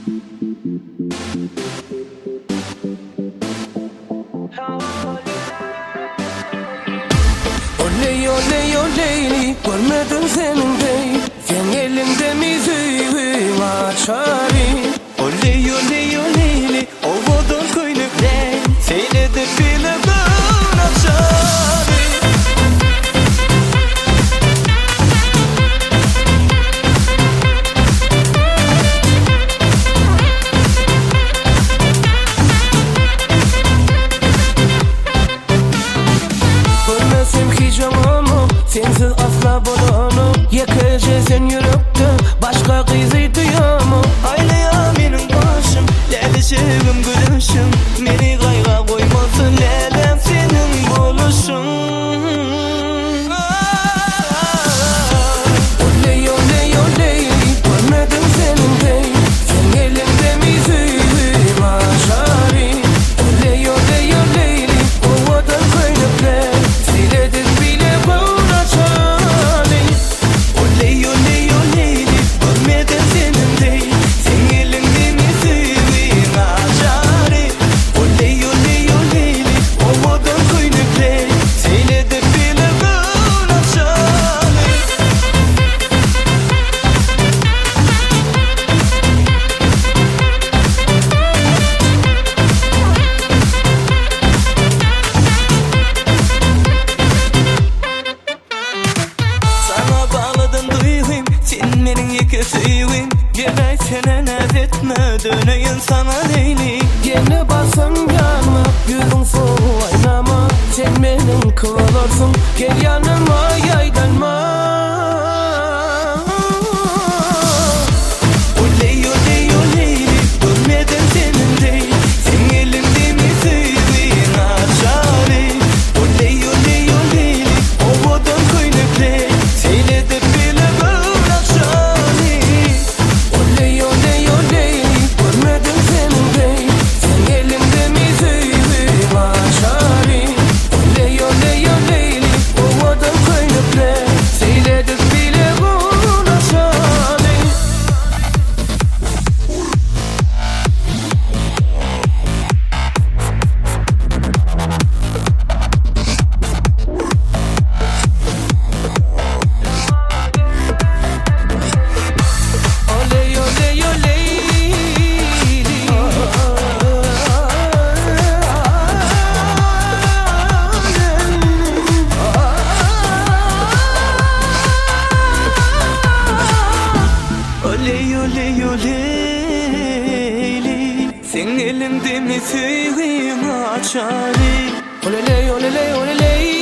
Oley oley oley, görmedim senin değil. Sen elinde müziğim açari. Oley oley oley, ovadın köynükle seyredip bile ben açari. Görmesem hiç amamı, sensiz asla bulamam. Yakacağızın yürekte, başka kızı duyamam. Aylaya benim başım, lelişim gülüşüm. Beni kayga koymasın, lelem senin buluşun. Oley oley oley, görmedim senin değil. Sen elinde müziğim açari. Oley oley oley, ovadın köynükle seyredip bile ben açari. Oley oley oley, görmedim senin değil. Sen elinde müziğim açari. Oley oley oley, ovadın köynükle seyredip bile ben açari. Sana bağladım duyğum, sen benim yekesiyim. Geray sene naz etme, döneyim sana leyli. Gene basın yanma, yüzün soğuk aynama. Sen benim kıvalarsın, gel yanıma yaylanma. Oley oley oley, görmedim senin değil. Sen elinde müziğin açari. Oley oley oley, ovadın köynükle seyredip bile ben açari. Oley oley oley, görmedim senin değil. Sen elinde müziğin açari. Oley oley oley, ovadın köynükle seyredip bile ben açari. Oley oley oley. Oley oley oley, sen elimde müziğim açari. Oley oley oley oley.